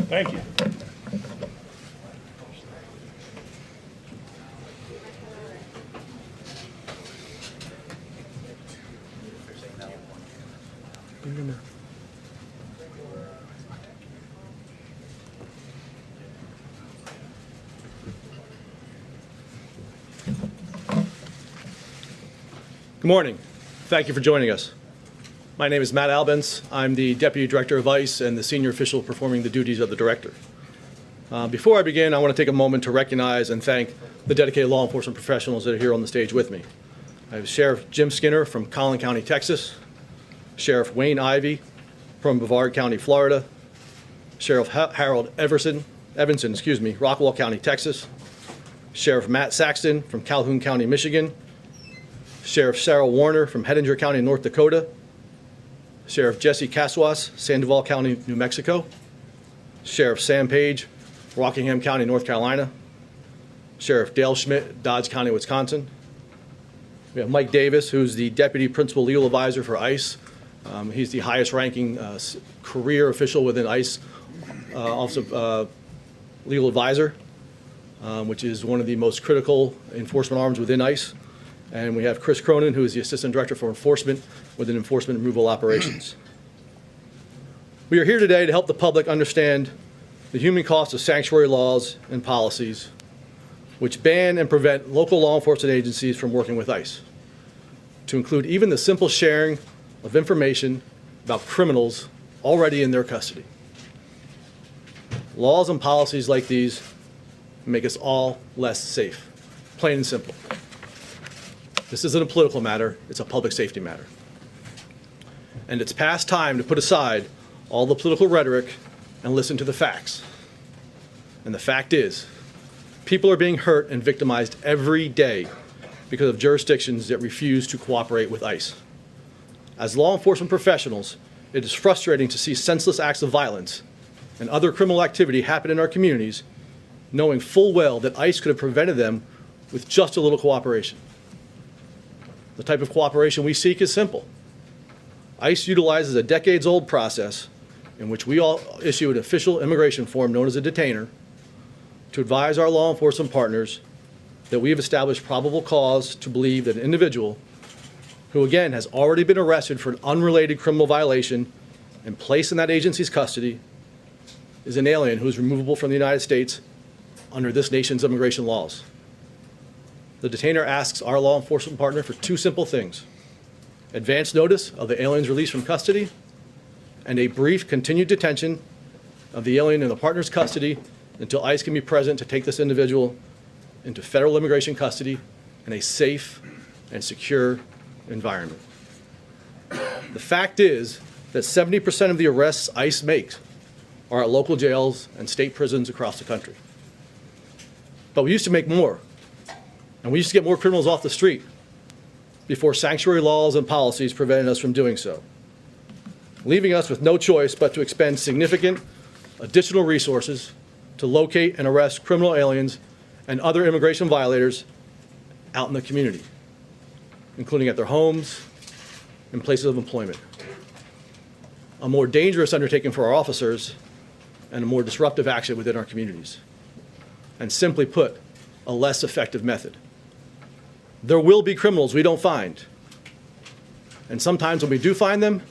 Thank you. Good morning. Thank you for joining us. My name is Matt Albence. I'm the Deputy Director of ICE and the senior official performing the duties of the Director. Before I begin, I want to take a moment to recognize and thank the dedicated law enforcement professionals that are here on the stage with me. I have Sheriff Jim Skinner from Collin County, Texas, Sheriff Wayne Ivey from Brevard County, Florida, Sheriff Harold Evanson, Rockwall County, Texas, Sheriff Matt Saxton from Calhoun County, Michigan, Sheriff Sarah Warner from Hettinger County, North Dakota, Sheriff Jesse Caswas, Sandoval County, New Mexico, Sheriff Sam Page, Rockingham County, North Carolina, Sheriff Dale Schmidt, Dodge County, Wisconsin. We have Mike Davis, who's the Deputy Principal Legal Advisor for ICE. He's the highest ranking career official within ICE, Office of Legal Advisor, which is one of the most critical enforcement arms within ICE. And we have Chris Cronin, who is the Assistant Director for Enforcement within Enforcement Removal Operations. We are here today to help the public understand the human cost of sanctuary laws and policies which ban and prevent local law enforcement agencies from working with ICE, to include even the simple sharing of information about criminals already in their custody. Laws and policies like these make us all less safe, plain and simple. This isn't a political matter, it's a public safety matter. And it's past time to put aside all the political rhetoric and listen to the facts. And the fact is, people are being hurt and victimized every day because of jurisdictions that refuse to cooperate with ICE. As law enforcement professionals, it is frustrating to see senseless acts of violence and other criminal activity happen in our communities, knowing full well that ICE could have prevented them with just a little cooperation. The type of cooperation we seek is simple. ICE utilizes a decades-old process in which we all issue an official immigration form known as a detainer to advise our law enforcement partners that we have established probable cause to believe that an individual who, again, has already been arrested for an unrelated criminal violation and placed in that agency's custody is an alien who is removable from the United States under this nation's immigration laws. The detainer asks our law enforcement partner for two simple things: advance notice of the alien's release from custody and a brief continued detention of the alien in the partner's custody until ICE can be present to take this individual into federal immigration custody in a safe and secure environment. The fact is that 70% of the arrests ICE makes are at local jails and state prisons across the country. But we used to make more. And we used to get more criminals off the street before sanctuary laws and policies prevented us from doing so, leaving us with no choice but to expend significant additional resources to locate and arrest criminal aliens and other immigration violators out in the community, including at their homes and places of employment. A more dangerous undertaking for our officers and a more disruptive action within our communities. And simply put, a less effective method. There will be criminals we don't find. And sometimes when we do find them,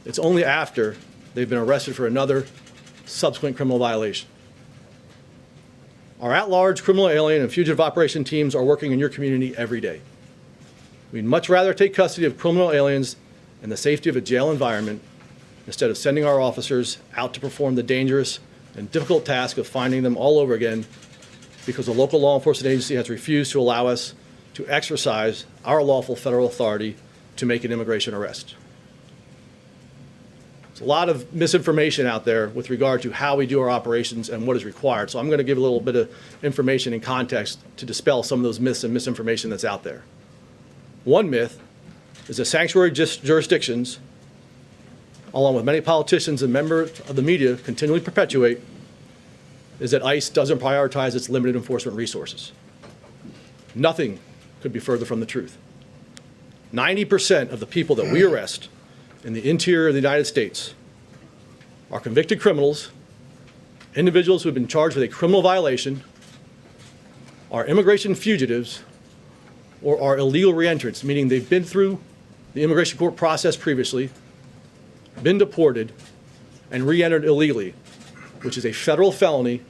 it's only after they've been arrested for another subsequent criminal violation. Our at-large criminal alien and fugitive operation teams are working in your community every day. We'd much rather take custody of criminal aliens in the safety of a jail environment instead of sending our officers out to perform the dangerous and difficult task of finding them all over again because a local law enforcement agency has refused to allow us to exercise our lawful federal authority to make an immigration arrest. There's a lot of misinformation out there with regard to how we do our operations and what is required. So I'm going to give a little bit of information and context to dispel some of those myths and misinformation that's out there. One myth is that sanctuary jurisdictions, along with many politicians and members of the media, continually perpetuate, is that ICE doesn't prioritize its limited enforcement resources. Nothing could be further from the truth. 90% of the people that we arrest in the interior of the United States are convicted criminals individuals who have been charged with a criminal violation, are immigration fugitives, or are illegal reentrants, meaning they've been through the immigration court process previously, been deported, and re-entered illegally, which is a federal felony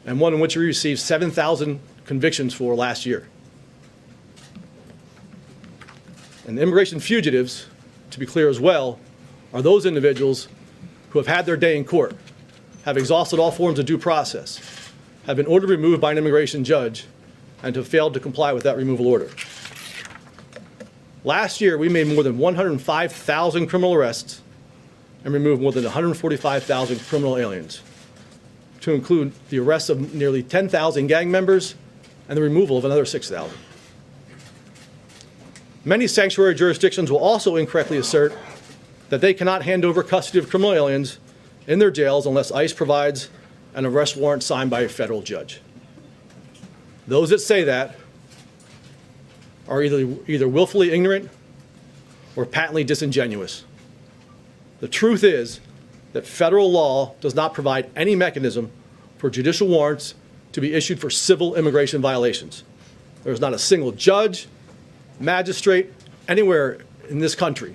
and one in which we received 7,000 convictions for last year. And the immigration fugitives, to be clear as well, are those individuals who have had their day in court, have exhausted all forms of due process, have been ordered removed by an immigration judge, and have failed to comply with that removal order. Last year, we made more than 105,000 criminal arrests and removed more than 145,000 criminal aliens, to include the arrest of nearly 10,000 gang members and the removal of another 6,000. Many sanctuary jurisdictions will also incorrectly assert that they cannot hand over custody of criminal aliens in their jails unless ICE provides an arrest warrant signed by a federal judge. Those that say that are either willfully ignorant or patently disingenuous. The truth is that federal law does not provide any mechanism for judicial warrants to be issued for civil immigration violations. There is not a single judge, magistrate, anywhere in this country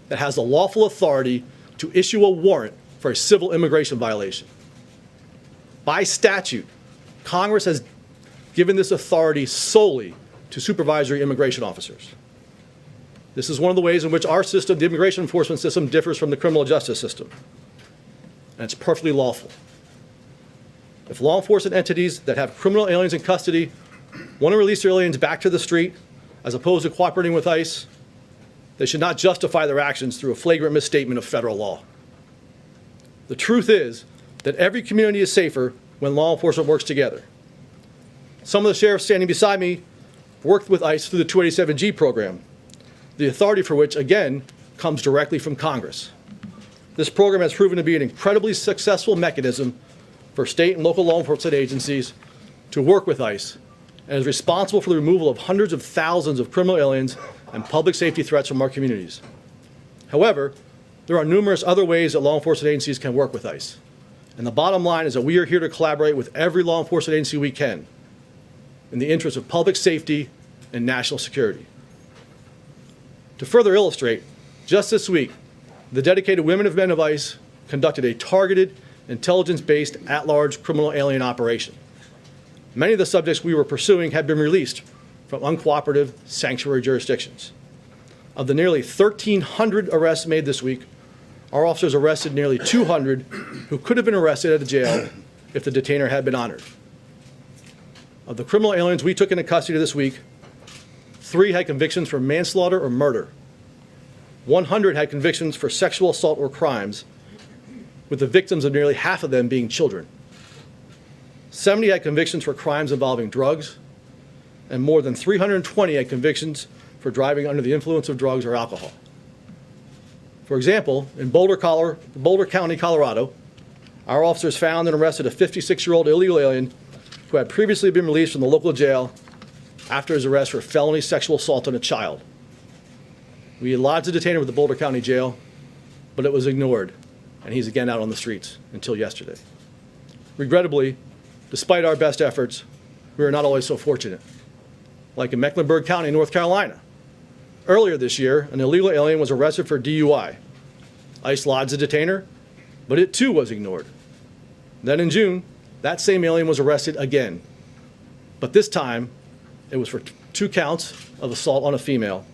that has the lawful authority to issue a warrant for a civil immigration violation. By statute, Congress has given this authority solely to supervisory immigration officers. This is one of the ways in which our system, the immigration enforcement system, differs from the criminal justice system. And it's perfectly lawful. If law enforcement entities that have criminal aliens in custody want to release their aliens back to the street as opposed to cooperating with ICE, they should not justify their actions through a flagrant misstatement of federal law. The truth is that every community is safer when law enforcement works together. Some of the sheriffs standing beside me worked with ICE through the 287G program, the authority for which, again, comes directly from Congress. This program has proven to be an incredibly successful mechanism for state and local law enforcement agencies to work with ICE, and is responsible for the removal of hundreds of thousands of criminal aliens and public safety threats from our communities. However, there are numerous other ways that law enforcement agencies can work with ICE. And the bottom line is that we are here to collaborate with every law enforcement agency we can in the interest of public safety and national security. To further illustrate, just this week, the dedicated women and men of ICE conducted a targeted, intelligence-based, at-large criminal alien operation. Many of the subjects we were pursuing had been released from uncooperative sanctuary jurisdictions. Of the nearly 1,300 arrests made this week, our officers arrested nearly 200 who could have been arrested at a jail if the detainer had been honored. Of the criminal aliens we took into custody this week, 3 had convictions for manslaughter or murder. 100 had convictions for sexual assault or crimes, with the victims of nearly half of them being children. 70 had convictions for crimes involving drugs, and more than 320 had convictions for driving under the influence of drugs or alcohol. For example, in Boulder County, Colorado, our officers found and arrested a 56-year-old illegal alien who had previously been released from the local jail after his arrest for felony sexual assault on a child. We had lodged the detainer with the Boulder County Jail, but it was ignored, and he's again out on the streets until yesterday. Regrettably, despite our best efforts, we are not always so fortunate. Like in Mecklenburg County, North Carolina. Earlier this year, an illegal alien was arrested for DUI. ICE lodged the detainer, but it too was ignored. Then in June, that same alien was arrested again. But this time, it was for 2 counts of assault on a female,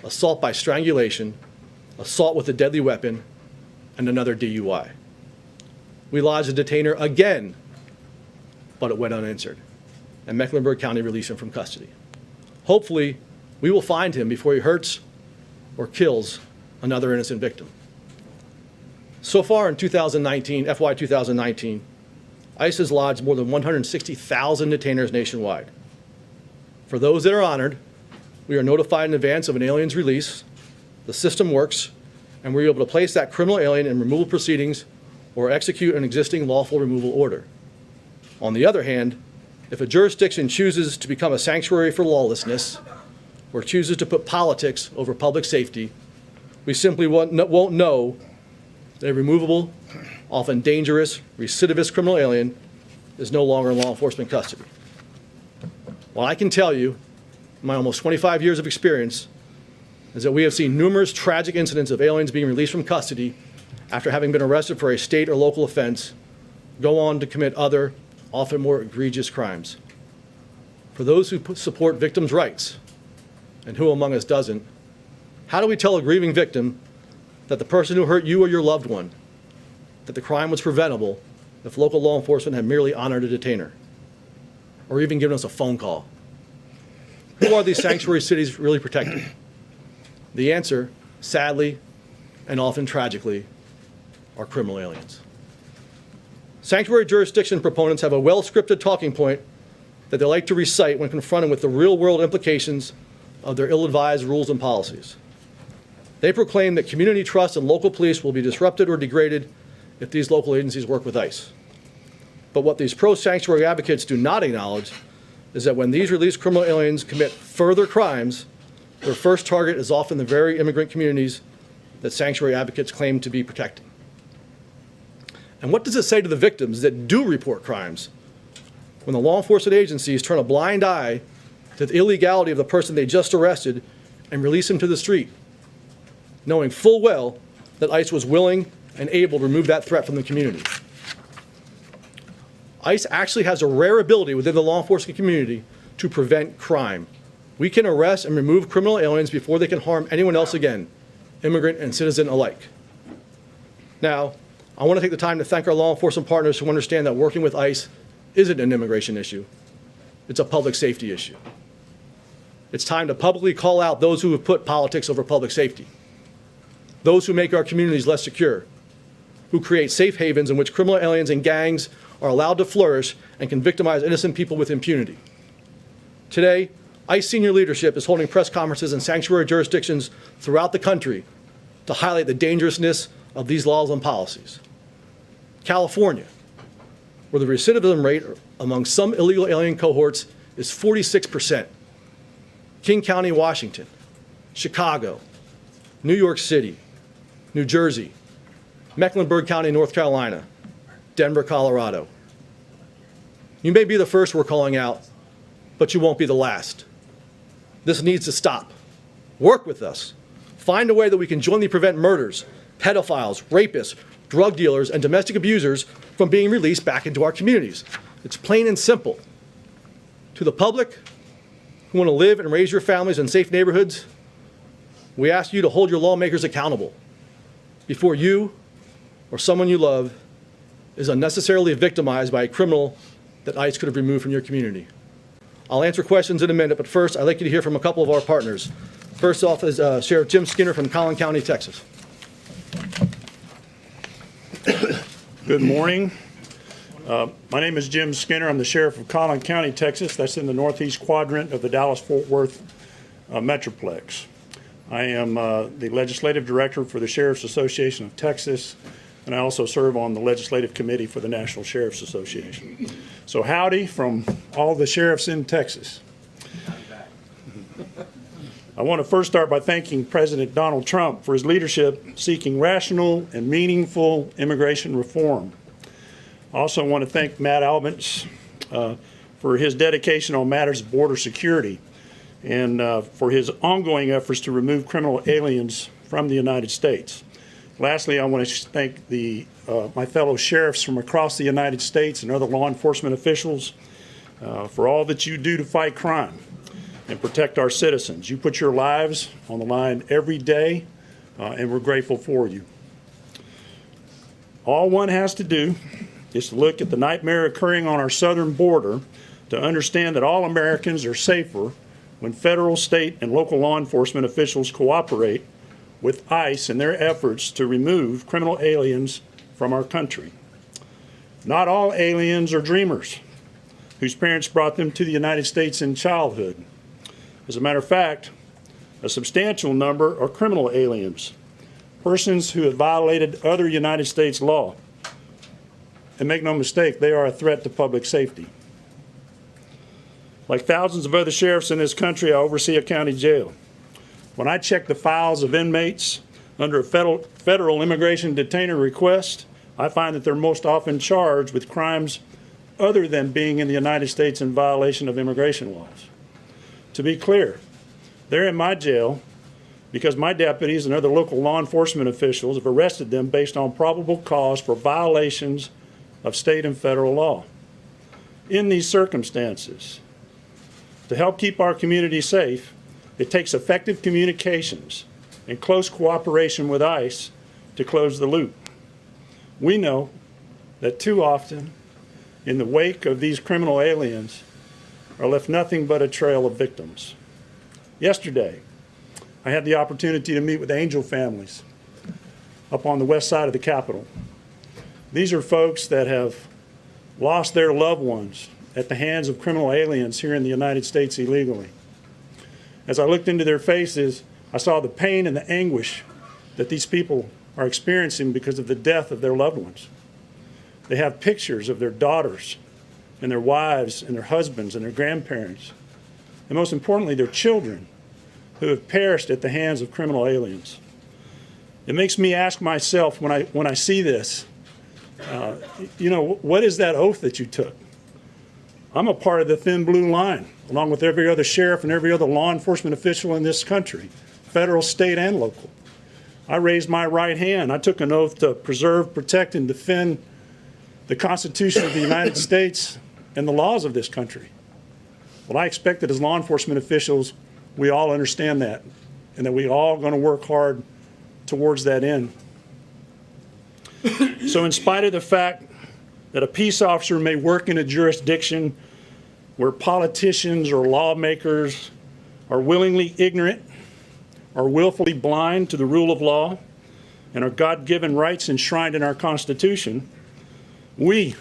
assault by strangulation, assault with a deadly weapon, and another DUI. We lodged the detainer again, but it went unanswered, and Mecklenburg County released him from custody. Hopefully, we will find him before he hurts or kills another innocent victim. So far in FY 2019, ICE has lodged more than 160,000 detainers nationwide. For those that are honored, we are notified in advance of an alien's release, the system works, and we're able to place that criminal alien in removal proceedings or execute an existing lawful removal order. On the other hand, if a jurisdiction chooses to become a sanctuary for lawlessness or chooses to put politics over public safety, we simply won't know that a removable often dangerous, recidivist criminal alien is no longer in law enforcement custody. What I can tell you, in my almost 25 years of experience, is that we have seen numerous tragic incidents of aliens being released from custody after having been arrested for a state or local offense, go on to commit other, often more egregious crimes. For those who support victims' rights, and who among us doesn't, how do we tell a grieving victim that the person who hurt you or your loved one, that the crime was preventable if local law enforcement had merely honored a detainer, or even given us a phone call? Who are these sanctuary cities really protecting? The answer, sadly, and often tragically, are criminal aliens. Sanctuary jurisdiction proponents have a well-scripted talking point that they like to recite when confronted with the real-world implications of their ill-advised rules and policies. They proclaim that community trust in local police will be disrupted or degraded if these local agencies work with ICE. But what these pro-sanctuary advocates do not acknowledge is that when these released criminal aliens commit further crimes, their first target is often the very immigrant communities that sanctuary advocates claim to be protecting. And what does it say to the victims that do report crimes when the law enforcement agencies turn a blind eye to the illegality of the person they just arrested and release him to the street, knowing full well that ICE was willing and able to remove that threat from the community? ICE actually has a rare ability within the law enforcement community to prevent crime. We can arrest and remove criminal aliens before they can harm anyone else again, immigrant and citizen alike. Now, I want to take the time to thank our law enforcement partners who understand that working with ICE isn't an immigration issue. It's a public safety issue. It's time to publicly call out those who have put politics over public safety, those who make our communities less secure, who create safe havens in which criminal aliens and gangs are allowed to flourish and can victimize innocent people with impunity. Today, ICE senior leadership is holding press conferences in sanctuary jurisdictions throughout the country to highlight the dangerousness of these laws and policies. California, where the recidivism rate among some illegal alien cohorts is 46%. King County, Washington, Chicago, New York City, New Jersey, Mecklenburg County, North Carolina, Denver, Colorado. You may be the first we're calling out, but you won't be the last. This needs to stop. Work with us. Find a way that we can jointly prevent murders, pedophiles, rapists, drug dealers, and domestic abusers from being released back into our communities. It's plain and simple. To the public who want to live and raise your families in safe neighborhoods, we ask you to hold your lawmakers accountable before you or someone you love is unnecessarily victimized by a criminal that ICE could have removed from your community. I'll answer questions in a minute, but first, I'd like you to hear from a couple of our partners. First off is Sheriff Jim Skinner from Collin County, Texas. Good morning. My name is Jim Skinner. I'm the sheriff of Collin County, Texas. That's in the northeast quadrant of the Dallas-Fort Worth Metroplex. I am the legislative director for the Sheriff's Association of Texas, and I also serve on the legislative committee for the National Sheriff's Association. So howdy from all the sheriffs in Texas. I want to first start by thanking President Donald Trump for his leadership seeking rational and meaningful immigration reform. I also want to thank Matt Albence for his dedication on matters of border security and for his ongoing efforts to remove criminal aliens from the United States. Lastly, I want to thank my fellow sheriffs from across the United States and other law enforcement officials for all that you do to fight crime and protect our citizens. You put your lives on the line every day, and we're grateful for you. All one has to do is to look at the nightmare occurring on our southern border to understand that all Americans are safer when federal, state, and local law enforcement officials cooperate with ICE in their efforts to remove criminal aliens from our country. Not all aliens are dreamers whose parents brought them to the United States in childhood. As a matter of fact, a substantial number are criminal aliens, persons who have violated other United States law. And make no mistake, they are a threat to public safety. Like thousands of other sheriffs in this country, I oversee a county jail. When I check the files of inmates under a federal immigration detainer request, I find that they're most often charged with crimes other than being in the United States in violation of immigration laws. To be clear, they're in my jail because my deputies and other local law enforcement officials have arrested them based on probable cause for violations of state and federal law. In these circumstances, to help keep our community safe, it takes effective communications and close cooperation with ICE to close the loop. We know that too often, in the wake of these criminal aliens, are left nothing but a trail of victims. Yesterday, I had the opportunity to meet with angel families up on the west side of the Capitol. These are folks that have lost their loved ones at the hands of criminal aliens here in the United States illegally. As I looked into their faces, I saw the pain and the anguish that these people are experiencing because of the death of their loved ones. They have pictures of their daughters and their wives and their husbands and their grandparents, and most importantly, their children who have perished at the hands of criminal aliens. It makes me ask myself when I see this, what is that oath that you took? I'm a part of the thin blue line, along with every other sheriff and every other law enforcement official in this country, federal, state, and local. I raised my right hand. I took an oath to preserve, protect, and defend the Constitution of the United States and the laws of this country. Well, I expect that as law enforcement officials, we all understand that, and that we all going to work hard towards that end. So in spite of the fact that a peace officer may work in a jurisdiction where politicians or lawmakers are willingly ignorant or willfully blind to the rule of law and our God-given rights enshrined in our Constitution, we,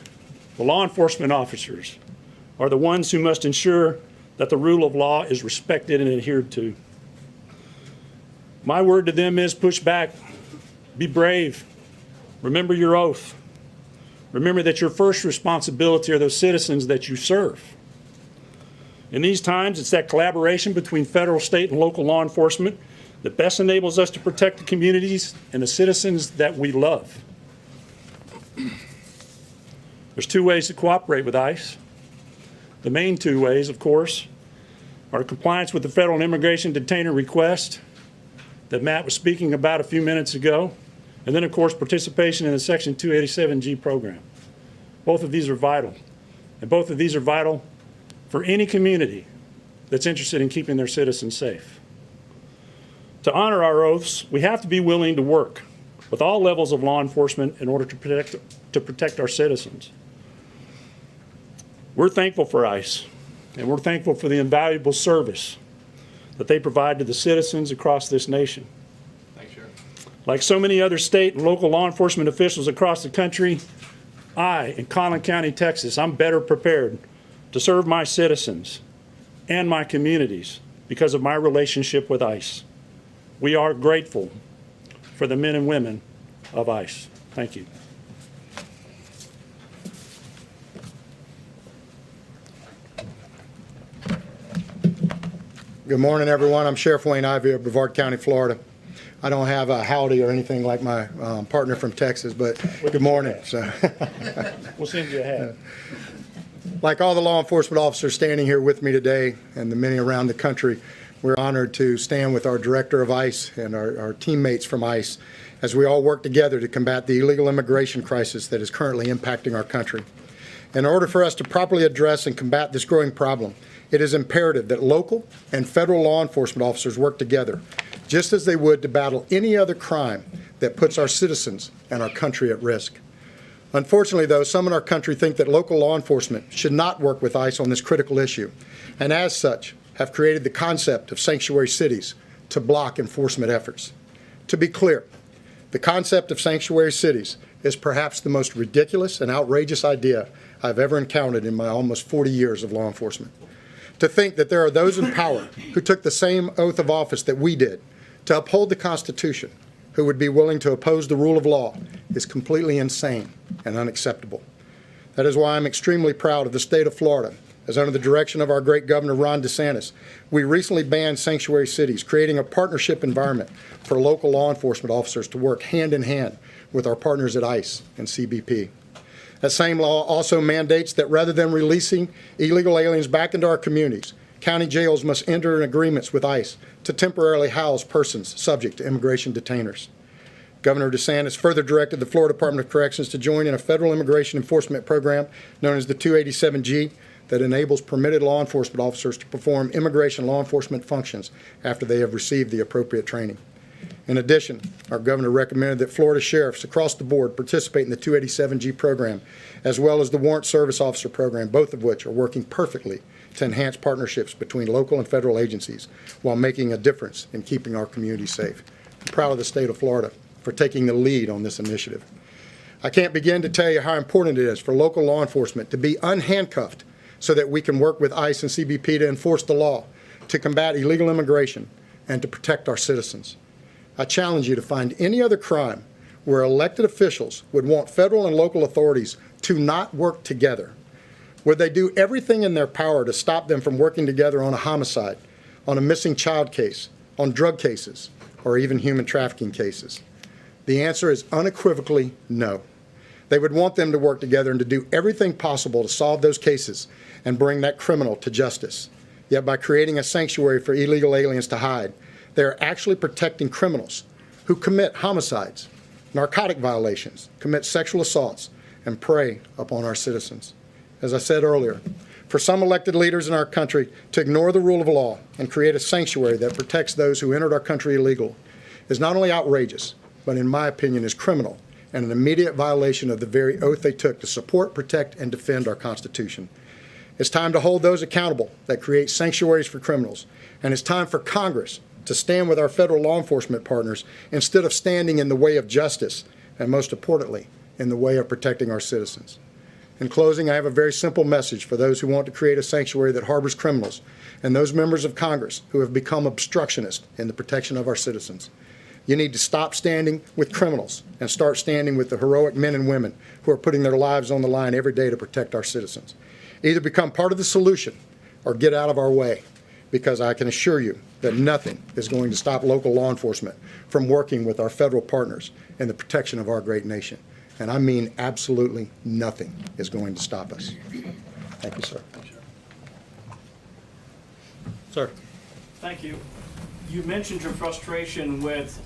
the law enforcement officers, are the ones who must ensure that the rule of law is respected and adhered to. My word to them is push back, be brave, remember your oath. Remember that your first responsibility are those citizens that you serve. In these times, it's that collaboration between federal, state, and local law enforcement that best enables us to protect the communities and the citizens that we love. There's two ways to cooperate with ICE. The main two ways, of course, are compliance with the federal immigration detainer request that Matt was speaking about a few minutes ago, and then, of course, participation in the Section 287G program. Both of these are vital, and both of these are vital for any community that's interested in keeping their citizens safe. To honor our oaths, we have to be willing to work with all levels of law enforcement in order to protect our citizens. We're thankful for ICE, and we're thankful for the invaluable service that they provide to the citizens across this nation. Thanks, Sheriff. Like so many other state and local law enforcement officials across the country, in Collin County, Texas, I'm better prepared to serve my citizens and my communities because of my relationship with ICE. We are grateful for the men and women of ICE. Thank you. Good morning, everyone. I'm Sheriff Wayne Ivey of Brevard County, Florida. I don't have a howdy or anything like my partner from Texas, but good morning. So, We'll send you a hat. like all the law enforcement officers standing here with me today and the many around the country, we're honored to stand with our director of ICE and our teammates from ICE as we all work together to combat the illegal immigration crisis that is currently impacting our country. In order for us to properly address and combat this growing problem, it is imperative that local and federal law enforcement officers work together, just as they would to battle any other crime that puts our citizens and our country at risk. Unfortunately, though, some in our country think that local law enforcement should not work with ICE on this critical issue, and as such, have created the concept of sanctuary cities to block enforcement efforts. To be clear, the concept of sanctuary cities is perhaps the most ridiculous and outrageous idea I've ever encountered in my almost 40 years of law enforcement. To think that there are those in power who took the same oath of office that we did to uphold the Constitution, who would be willing to oppose the rule of law, is completely insane and unacceptable. That is why I'm extremely proud of the state of Florida as under the direction of our great Governor Ron DeSantis, we recently banned sanctuary cities, creating a partnership environment for local law enforcement officers to work hand in hand with our partners at ICE and CBP. That same law also mandates that rather than releasing illegal aliens back into our communities, county jails must enter in agreements with ICE to temporarily house persons subject to immigration detainers. Governor DeSantis further directed the Florida Department of Corrections to join in a federal immigration enforcement program known as the 287G that enables permitted law enforcement officers to perform immigration law enforcement functions after they have received the appropriate training. In addition, our governor recommended that Florida sheriffs across the board participate in the 287G program, as well as the Warrant Service Officer program, both of which are working perfectly to enhance partnerships between local and federal agencies while making a difference in keeping our communities safe. I'm proud of the state of Florida for taking the lead on this initiative. I can't begin to tell you how important it is for local law enforcement to be unhandcuffed so that we can work with ICE and CBP to enforce the law, to combat illegal immigration, and to protect our citizens. I challenge you to find any other crime where elected officials would want federal and local authorities to not work together. Would they do everything in their power to stop them from working together on a homicide, on a missing child case, on drug cases, or even human trafficking cases? The answer is unequivocally no. They would want them to work together and to do everything possible to solve those cases and bring that criminal to justice. Yet by creating a sanctuary for illegal aliens to hide, they are actually protecting criminals who commit homicides, narcotic violations, commit sexual assaults, and prey upon our citizens. As I said earlier, for some elected leaders in our country to ignore the rule of law and create a sanctuary that protects those who entered our country illegal is not only outrageous, but in my opinion is criminal and an immediate violation of the very oath they took to support, protect, and defend our Constitution. It's time to hold those accountable that create sanctuaries for criminals, and it's time for Congress to stand with our federal law enforcement partners instead of standing in the way of justice and, most importantly, in the way of protecting our citizens. In closing, I have a very simple message for those who want to create a sanctuary that harbors criminals and those members of Congress who have become obstructionists in the protection of our citizens. You need to stop standing with criminals and start standing with the heroic men and women who are putting their lives on the line every day to protect our citizens. Either become part of the solution or get out of our way, because I can assure you that nothing is going to stop local law enforcement from working with our federal partners in the protection of our great nation. And I mean absolutely nothing is going to stop us. Thank you, sir. Sir. Thank you. You mentioned your frustration with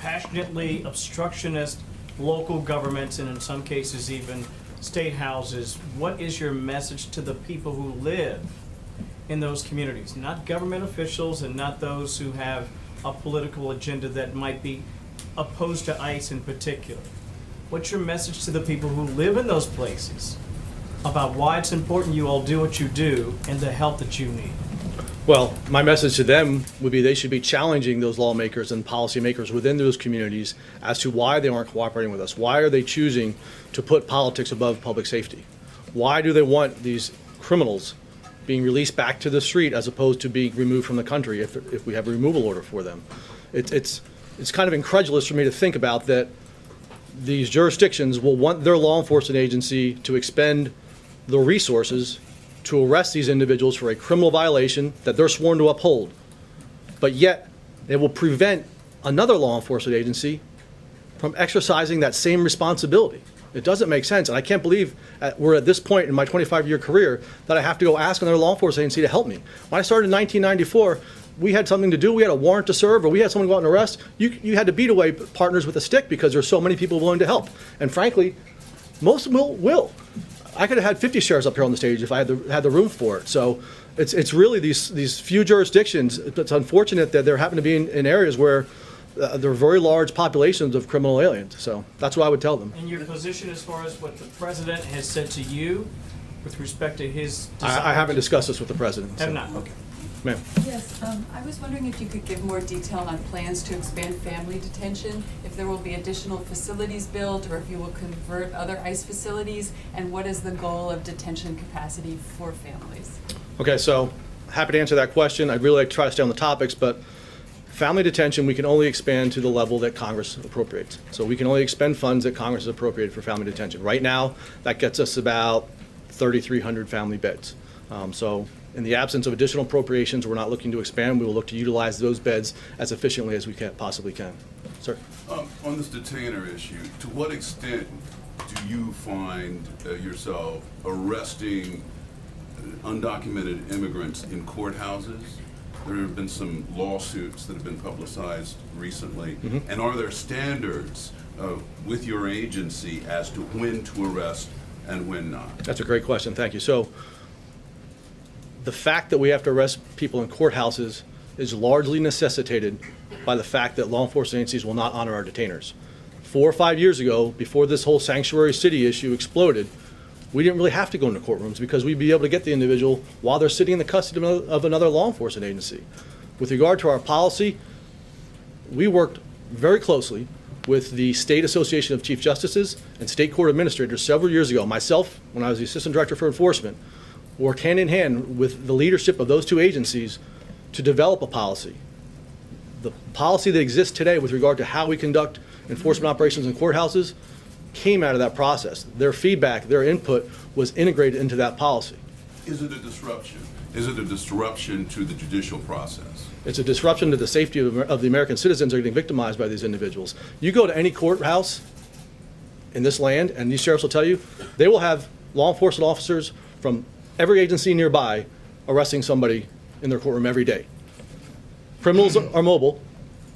passionately obstructionist local governments and in some cases even state houses. What is your message to the people who live in those communities? Not government officials and not those who have a political agenda that might be opposed to ICE in particular. What's your message to the people who live in those places about why it's important you all do what you do and the help that you need? Well, my message to them would be they should be challenging those lawmakers and policymakers within those communities as to why they aren't cooperating with us. Why are they choosing to put politics above public safety? Why do they want these criminals being released back to the street as opposed to being removed from the country if we have a removal order for them? It's kind of incredulous for me to think about that these jurisdictions will want their law enforcement agency to expend the resources to arrest these individuals for a criminal violation that they're sworn to uphold, but yet they will prevent another law enforcement agency from exercising that same responsibility. It doesn't make sense, and I can't believe we're at this point in my 25-year career that I have to go ask another law enforcement agency to help me. When I started in 1994, we had something to do, we had a warrant to serve, or we had someone go out and arrest, you had to beat away partners with a stick because there's so many people willing to help. And frankly, most of them will. I could have had 50 sheriffs up here on the stage if I had the room for it. So it's really these few jurisdictions. It's unfortunate that there happen to be in areas where there are very large populations of criminal aliens. So that's what I would tell them. And your position as far as what the president has said to you with respect to his desire? I haven't discussed this with the president. Have So. not, okay. Ma'am. Yes, I was wondering if you could give more detail on plans to expand family detention, if there will be additional facilities built, or if you will convert other ICE facilities, and what is the goal of detention capacity for families? Okay, so happy to answer that question. I'd really like to try to stay on the topics, but family detention, we can only expand to the level that Congress appropriates. So we can only expend funds that Congress has appropriated for family detention. Right now, that gets us about 3,300 family beds. So in the absence of additional appropriations, we're not looking to expand. We will look to utilize those beds as efficiently as we possibly can. Sir? On this detainer issue, to what extent do you find yourself arresting undocumented immigrants in courthouses? There have been some lawsuits that have been publicized recently. And are there standards with your agency as to when to arrest and when not? That's a great question. Thank you. So the fact that we have to arrest people in courthouses is largely necessitated by the fact that law enforcement agencies will not honor our detainers. 4 or 5 years ago, before this whole sanctuary city issue exploded, we didn't really have to go into courtrooms because we'd be able to get the individual while they're sitting in the custody of another law enforcement agency. With regard to our policy, we worked very closely with the State Association of Chief Justices and State Court Administrators several years ago. Myself, when I was the Assistant Director for Enforcement, worked hand in hand with the leadership of those two agencies to develop a policy. The policy that exists today with regard to how we conduct enforcement operations in courthouses came out of that process. Their feedback, their input was integrated into that policy. Is it a disruption? Is it a disruption to the judicial process? It's a disruption to the safety of the American citizens who are getting victimized by these individuals. You go to any courthouse in this land, and these sheriffs will tell you, they will have law enforcement officers from every agency nearby arresting somebody in their courtroom every day. Criminals are mobile.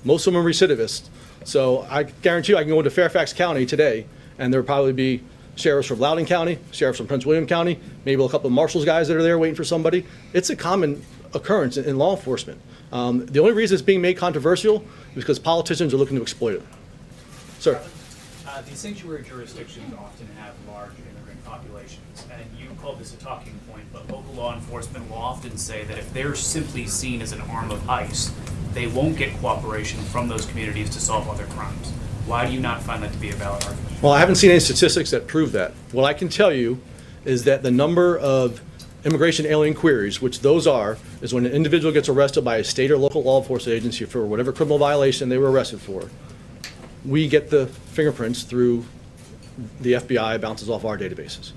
Most of them are recidivists. So I guarantee you I can go into Fairfax County today, and there will probably be sheriffs from Loudoun County, sheriffs from Prince William County, maybe a couple of marshals guys that are there waiting for somebody. It's a common occurrence in law enforcement. The only reason it's being made controversial is because politicians are looking to exploit it. Sir? These sanctuary jurisdictions often have large immigrant populations, and you called this a talking point, but local law enforcement will often say that if they're simply seen as an arm of ICE, they won't get cooperation from those communities to solve other crimes. Why do you not find that to be a valid argument? Well, I haven't seen any statistics that prove that. What I can tell you is that the number of immigration alien queries, which those are, is when an individual gets arrested by a state or local law enforcement agency for whatever criminal violation they were arrested for, we get the fingerprints through the FBI, bounces off our databases.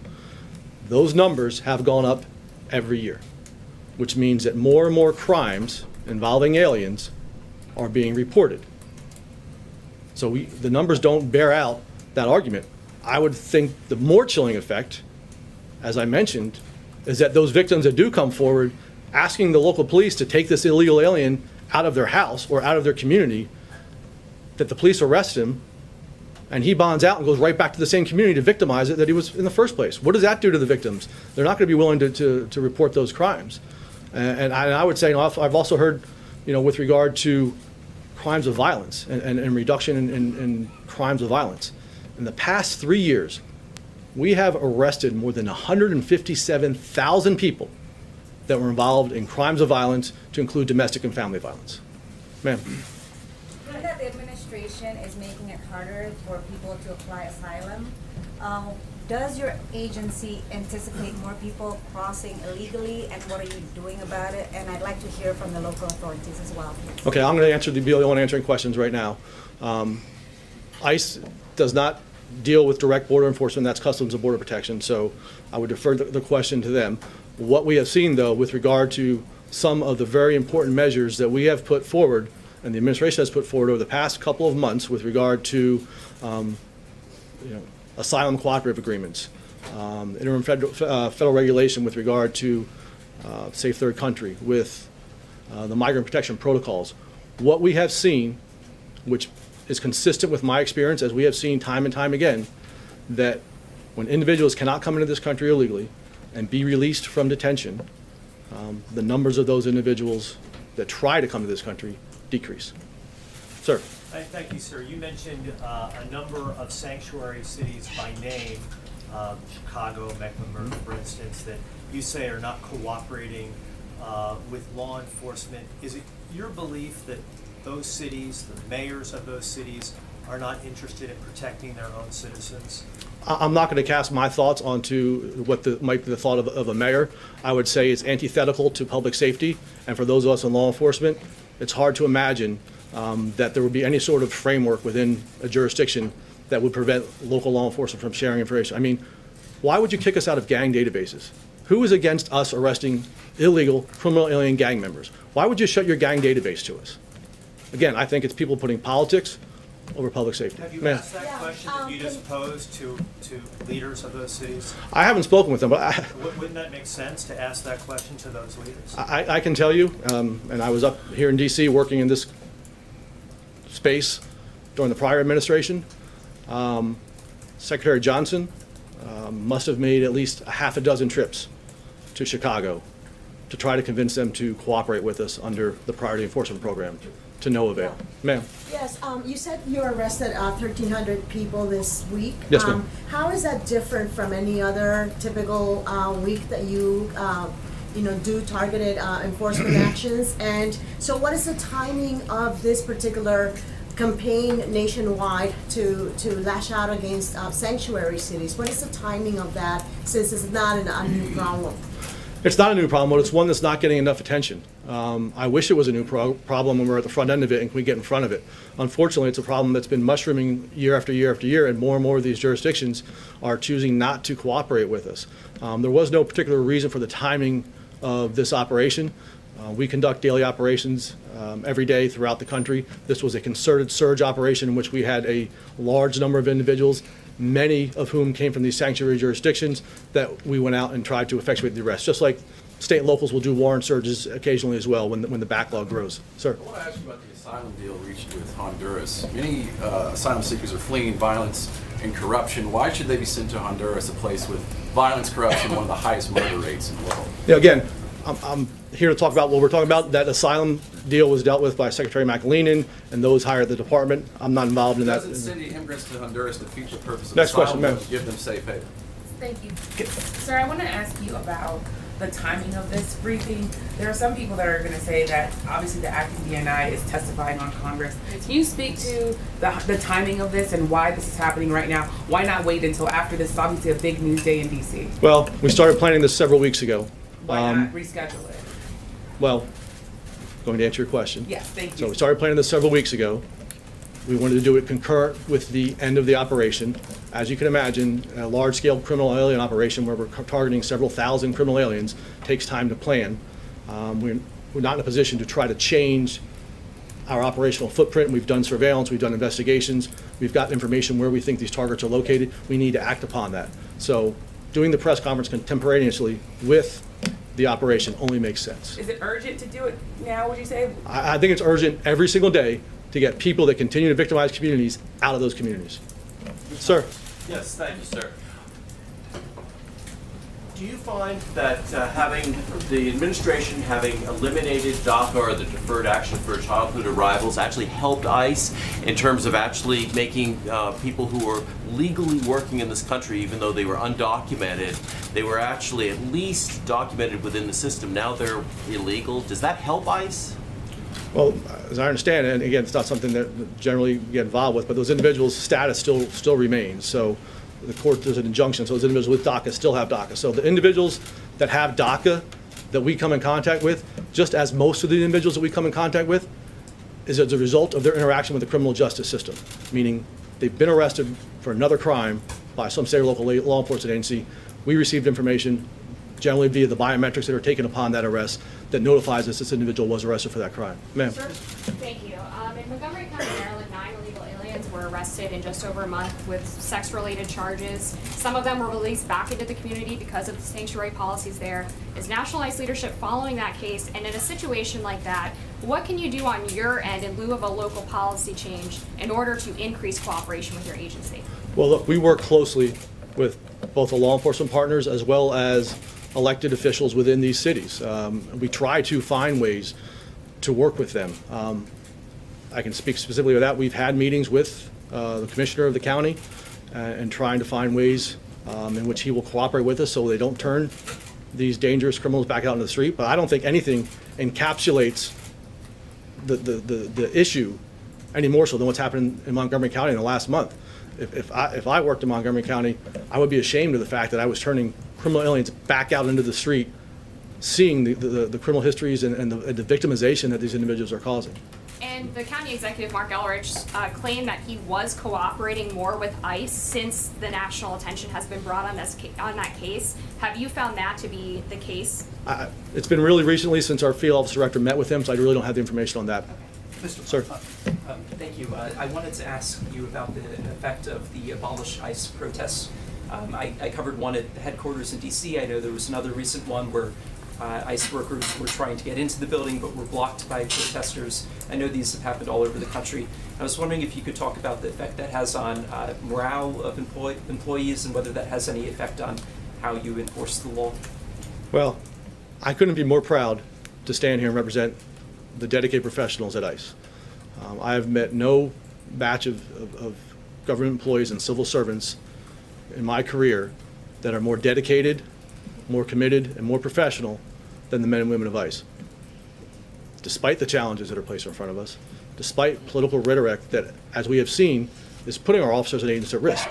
Those numbers have gone up every year, which means that more and more crimes involving aliens are being reported. So the numbers don't bear out that argument. I would think the more chilling effect, as I mentioned, is that those victims that do come forward asking the local police to take this illegal alien out of their house or out of their community, that the police arrest him and he bonds out and goes right back to the same community to victimize it that he was in the first place. What does that do to the victims? They're not going to be willing to report those crimes. And I would say, I've also heard, with regard to crimes of violence and reduction in crimes of violence. In the past 3 years, we have arrested more than 157,000 people that were involved in crimes of violence, to include domestic and family violence. Ma'am. Given that the administration is making it harder for people to apply asylum, does your agency anticipate more people crossing illegally, and what are you doing about it? And I'd like to hear from the local authorities as well. Okay, I'm going to be the only one answering questions right now. ICE does not deal with direct border enforcement. That's Customs and Border Protection, so I would defer the question to them. What we have seen, though, with regard to some of the very important measures that we have put forward and the administration has put forward over the past couple of months with regard to asylum cooperative agreements, interim federal regulation with regard to safe third country, with the migrant protection protocols. What we have seen, which is consistent with my experience, as we have seen time and time again, that when individuals cannot come into this country illegally and be released from detention, the numbers of those individuals that try to come to this country decrease. Sir. Thank you, sir. You mentioned a number of sanctuary cities by name, Chicago, Mecklenburg, for instance, that you say are not cooperating with law enforcement. Is it your belief that those cities, the mayors of those cities, are not interested in protecting their own citizens? I'm not going to cast my thoughts onto what might be the thought of a mayor. I would say it's antithetical to public safety, and for those of us in law enforcement, it's hard to imagine that there would be any sort of framework within a jurisdiction that would prevent local law enforcement from sharing information. I mean, why would you kick us out of gang databases? Who is against us arresting illegal criminal alien gang members? Why would you shut your gang database to us? Again, I think it's people putting politics over public safety. Have you Ma'am, asked that question that you just posed to leaders of those cities? I haven't spoken with them, but Wouldn't that make sense to ask that question to those leaders? I can tell you, and I was up here in D.C. working in this space during the prior administration, Secretary Johnson must have made at least a half a dozen trips to Chicago to try to convince them to cooperate with us under the Priority Enforcement Program, to no avail. Ma'am? Yes, you said you arrested 1,300 people this week. Yes, ma'am. How is that different from any other typical week that you do targeted enforcement actions? And so what is the timing of this particular campaign nationwide to lash out against sanctuary cities? What is the timing of that, since it's not a new problem? It's not a new problem, but it's one that's not getting enough attention. I wish it was a new problem when we're at the front end of it and we get in front of it. Unfortunately, it's a problem that's been mushrooming year after year after year, and more of these jurisdictions are choosing not to cooperate with us. There was no particular reason for the timing of this operation. We conduct daily operations every day throughout the country. This was a concerted surge operation in which we had a large number of individuals, many of whom came from these sanctuary jurisdictions, that we went out and tried to effectuate the arrest, just like state and locals will do warrant surges occasionally as well when the backlog grows. Sir? I want to ask you about the asylum deal reached with Honduras. Many asylum seekers are fleeing violence and corruption. Why should they be sent to Honduras, a place with violence, corruption, one of the highest murder rates in the world? Yeah, again, I'm here to talk about what we're talking about. That asylum deal was dealt with by Secretary McAleenan and those hired at the department. I'm not involved in that. Doesn't sending immigrants to Honduras defeat the purpose of Next asylum question, ma'am. and give them safe haven? Thank you. Sir, I want to ask you about the timing of this briefing. There are some people that are going to say that obviously the acting DNI is testifying on Congress. Can you speak to the timing of this and why this is happening right now? Why not wait until after this? It's obviously a big news day in D.C. Well, we started planning this several weeks ago. Why not reschedule it? Well, going to answer your question. Yes, thank you. So we started planning this several weeks ago. We wanted to do it concurrent with the end of the operation. As you can imagine, a large-scale criminal alien operation where we're targeting several thousand criminal aliens takes time to plan. We're not in a position to try to change our operational footprint. We've done surveillance, we've done investigations, we've got information where we think these targets are located. We need to act upon that. So doing the press conference contemporaneously with the operation only makes sense. Is it urgent to do it now, would you say? I think it's urgent every single day to get people that continue to victimize communities out of those communities. Sir? Yes, thank you, sir. Do you find that having the administration having eliminated DACA or the Deferred Action for Childhood Arrivals actually helped ICE in terms of actually making people who were legally working in this country, even though they were undocumented, they were actually at least documented within the system. Now they're illegal. Does that help ICE? Well, as I understand it, and again, it's not something that generally we get involved with, but those individuals' status still remains. So the court, there's an injunction, so those individuals with DACA still have DACA. So the individuals that have DACA that we come in contact with, just as most of the individuals that we come in contact with, is as a result of their interaction with the criminal justice system, meaning they've been arrested for another crime by some state or local law enforcement agency. We received information, generally via the biometrics that are taken upon that arrest, that notifies us this individual was arrested for that crime. Ma'am? Sir? Thank you. In Montgomery County, Maryland, 9 illegal aliens were arrested in just over a month with sex-related charges. Some of them were released back into the community because of the sanctuary policies there. Is National ICE leadership following that case? And in a situation like that, what can you do on your end in lieu of a local policy change in order to increase cooperation with your agency? Well, look, we work closely with both the law enforcement partners as well as elected officials within these cities. We try to find ways to work with them. I can speak specifically to that. We've had meetings with the commissioner of the county and trying to find ways in which he will cooperate with us so they don't turn these dangerous criminals back out into the street. But I don't think anything encapsulates the issue any more so than what's happened in Montgomery County in the last month. If I worked in Montgomery County, I would be ashamed of the fact that I was turning criminal aliens back out into the street, seeing the criminal histories and the victimization that these individuals are causing. And the county executive, Mark Elrich, claimed that he was cooperating more with ICE since the national attention has been brought on that case. Have you found that to be the case? It's been really recently since our field office director met with him, so I really don't have the information on that. Sir. Thank you. I wanted to ask you about the effect of the Abolish ICE protests. I covered one at the headquarters in DC. I know there was another recent one where ICE workers were trying to get into the building but were blocked by protesters. I know these have happened all over the country. I was wondering if you could talk about the effect that has on morale of employees and whether that has any effect on how you enforce the law. Well, I couldn't be more proud to stand here and represent the dedicated professionals at ICE. I have met no batch of government employees and civil servants in my career that are more dedicated, more committed, and more professional than the men and women of ICE. Despite the challenges that are placed in front of us, despite political rhetoric that, as we have seen, is putting our officers and agents at risk.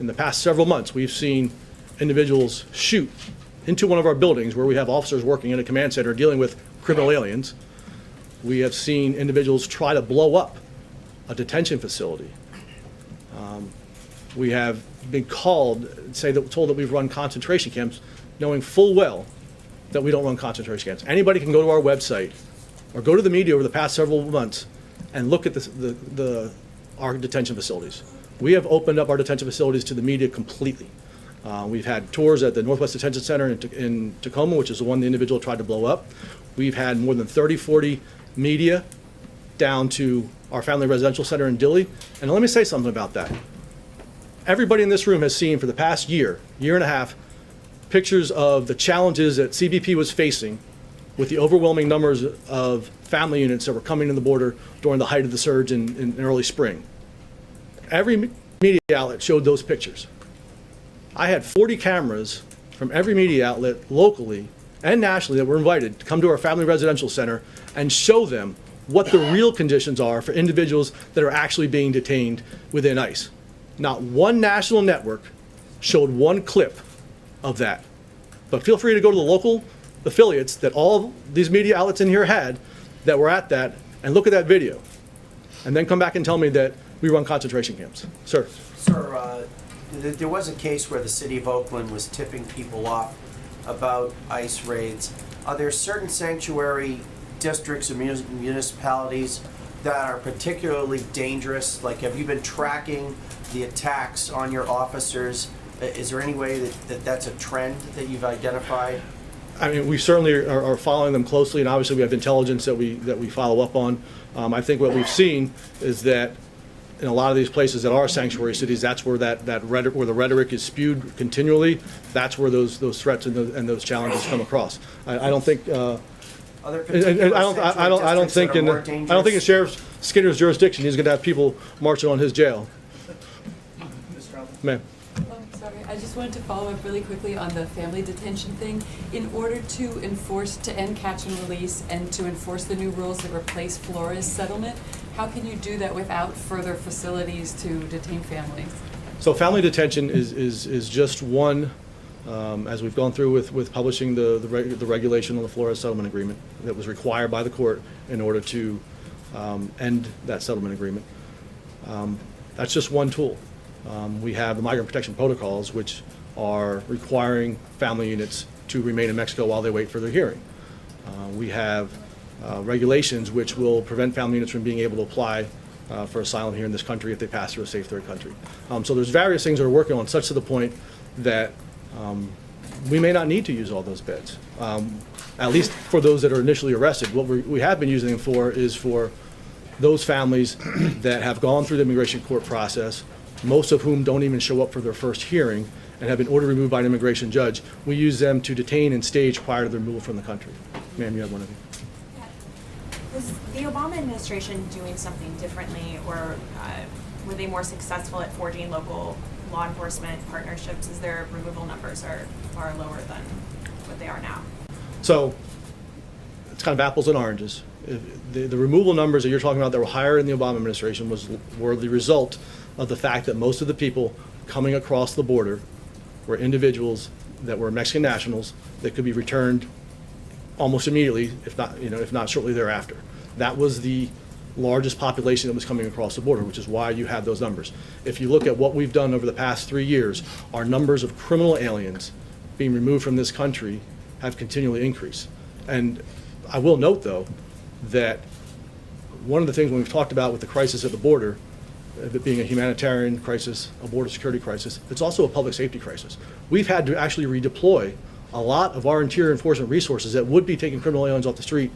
In the past several months, we've seen individuals shoot into one of our buildings where we have officers working in a command center dealing with criminal aliens. We have seen individuals try to blow up a detention facility. We have been told that we've run concentration camps, knowing full well that we don't run concentration camps. Anybody can go to our website or go to the media over the past several months and look at our detention facilities. We have opened up our detention facilities to the media completely. We've had tours at the Northwest Detention Center in Tacoma, which is the one the individual tried to blow up. We've had more than 30, 40 media down to our family residential center in Dilley. And let me say something about that. Everybody in this room has seen for the past year and a half, pictures of the challenges that CBP was facing with the overwhelming numbers of family units that were coming to the border during the height of the surge in early spring. Every media outlet showed those pictures. I had 40 cameras from every media outlet locally and nationally that were invited to come to our family residential center and show them what the real conditions are for individuals that are actually being detained within ICE. Not one national network showed one clip of that. But feel free to go to the local affiliates that all these media outlets in here had that were at that and look at that video. And then come back and tell me that we run concentration camps. Sir. Sir, there was a case where the city of Oakland was tipping people off about ICE raids. Are there certain sanctuary districts or municipalities that are particularly dangerous? Like, have you been tracking the attacks on your officers? Is there any way that that's a trend that you've identified? I mean, we certainly are following them closely, and obviously we have intelligence that we follow up on. I think what we've seen is that in a lot of these places that are sanctuary cities, that's where where the rhetoric is spewed continually. That's where those threats and those challenges come across. I don't think. I don't think in Sheriff Skinner's jurisdiction he's going to have people marching on his jail. Ma'am. Sorry, I just wanted to follow up really quickly on the family detention thing. In order to end catch and release and to enforce the new rules that replace Flores settlement, how can you do that without further facilities to detain families? So family detention is just one, as we've gone through with publishing the regulation on the Flores settlement agreement that was required by the court in order to end that settlement agreement. That's just one tool. We have the migrant protection protocols, which are requiring family units to remain in Mexico while they wait for their hearing. We have regulations which will prevent family units from being able to apply for asylum here in this country if they pass through a safe third country. So there's various things that we're working on, such to the point that we may not need to use all those beds, at least for those that are initially arrested. What we have been using them for is for those families that have gone through the immigration court process, most of whom don't even show up for their first hearing and have been ordered removed by an immigration judge. We use them to detain and stage prior to their removal from the country. Ma'am, you have one of you. Was the Obama administration doing something differently, or were they more successful at forging local law enforcement partnerships as their removal numbers are far lower than what they are now? So it's kind of apples and oranges. The removal numbers that you're talking about that were higher in the Obama administration were the result of the fact that most of the people coming across the border were individuals that were Mexican nationals that could be returned almost immediately, if not shortly thereafter. That was the largest population that was coming across the border, which is why you have those numbers. If you look at what we've done over the past 3 years, our numbers of criminal aliens being removed from this country have continually increased. And I will note, though, that one of the things when we've talked about with the crisis at the border, it being a humanitarian crisis, a border security crisis, it's also a public safety crisis. We've had to actually redeploy a lot of our interior enforcement resources that would be taking criminal aliens off the street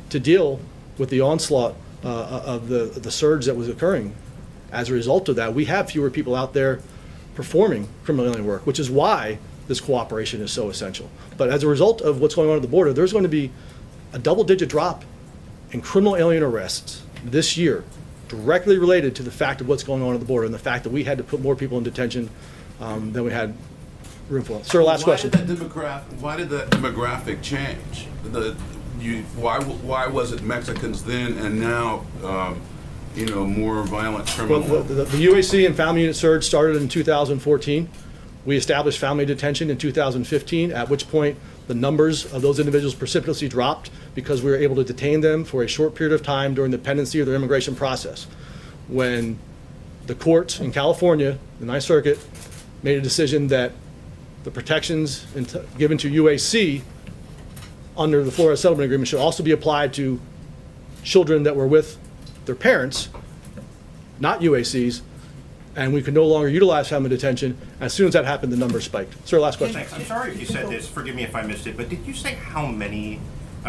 to deal with the onslaught of the surge that was occurring. As a result of that, we have fewer people out there performing criminal alien work, which is why this cooperation is so essential. But as a result of what's going on at the border, there's going to be a double-digit drop in criminal alien arrests this year, directly related to the fact of what's going on at the border and the fact that we had to put more people in detention than we had room for. Sir, last question. Why did that demographic change? Why was it Mexicans then and now, more violent criminal? Well, the UAC and family unit surge started in 2014. We established family detention in 2015, at which point the numbers of those individuals precipitously dropped because we were able to detain them for a short period of time during the pendency of their immigration process. When the courts in California, the Ninth Circuit, made a decision that the protections given to UAC under the Flores Settlement Agreement should also be applied to children that were with their parents, not UACs, and we could no longer utilize family detention. As soon as that happened, the numbers spiked. Sir, last question. Thanks. I'm sorry if you said this, forgive me if I missed it, but did you say how many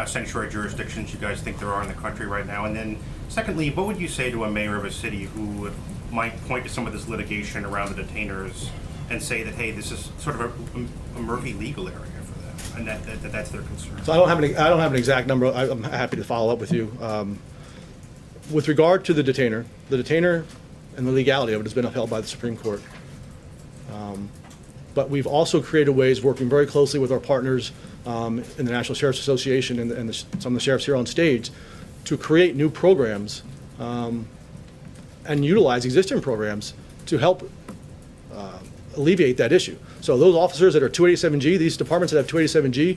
sanctuary jurisdictions you guys think there are in the country right now? And then secondly, what would you say to a mayor of a city who might point to some of this litigation around the detainers and say that, hey, this is sort of a murky legal area for them, and that's their concern? So I don't have an exact number. I'm happy to follow up with you. With regard to the detainer and the legality of it has been upheld by the Supreme Court. But we've also created ways, working very closely with our partners in the National Sheriff's Association and some of the sheriffs here on stage, to create new programs and utilize existing programs to help alleviate that issue. So those officers that are 287G, these departments that have 287G,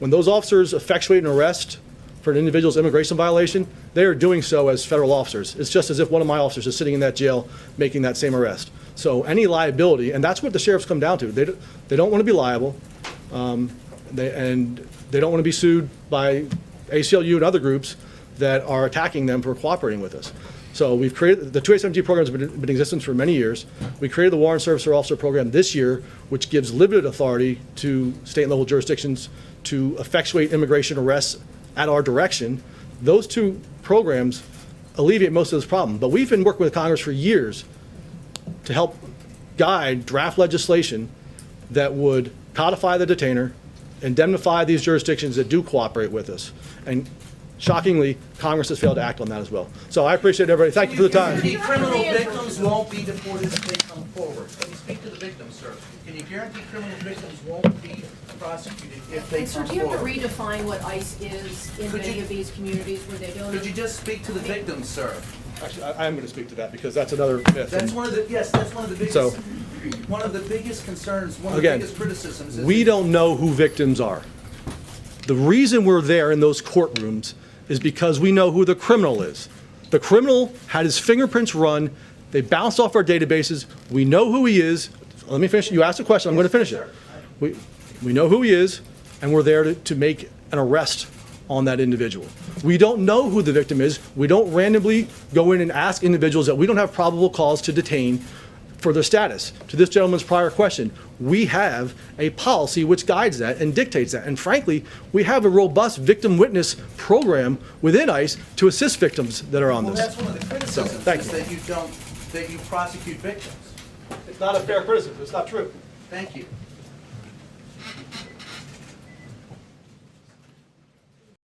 when those officers effectuate an arrest for an individual's immigration violation, they are doing so as federal officers. It's just as if one of my officers is sitting in that jail making that same arrest. So any liability, and that's what the sheriffs come down to. They don't want to be liable, and they don't want to be sued by ACLU and other groups that are attacking them for cooperating with us. So we've created, the 287G program has been in existence for many years. We created the Warrant Servicer Officer Program this year, which gives limited authority to state and local jurisdictions to effectuate immigration arrests at our direction. Those two programs alleviate most of this problem. But we've been working with Congress for years to help guide draft legislation that would codify the detainer, indemnify these jurisdictions that do cooperate with us. And shockingly, Congress has failed to act on that as well. So I appreciate everybody. Thank you for the time. Can you guarantee criminal victims won't be deported if they come forward? Can you speak to the victims, sir? Can you guarantee criminal victims won't be prosecuted if they come So forward? do you have to redefine what ICE is in many of these communities where they don't? Could you just speak to the victims, sir? Actually, I am going to speak to that because that's another myth. That's one of the, yes, that's one of the biggest, So- one of the biggest concerns, one of Again, the biggest criticisms. Is we don't know who victims are. The reason we're there in those courtrooms is because we know who the criminal is. The criminal had his fingerprints run. They bounced off our databases. We know who he is. Let me finish. You asked a question. I'm going to finish it. We know who he is, and we're there to make an arrest on that individual. We don't know who the victim is. We don't randomly go in and ask individuals that we don't have probable cause to detain for their status. To this gentleman's prior question, we have a policy which guides that and dictates that. And frankly, we have a robust victim witness program within ICE to assist victims that are on Well, this. that's one of the criticisms, thank is you. that you prosecute victims. It's not a fair criticism. It's not true. Thank you.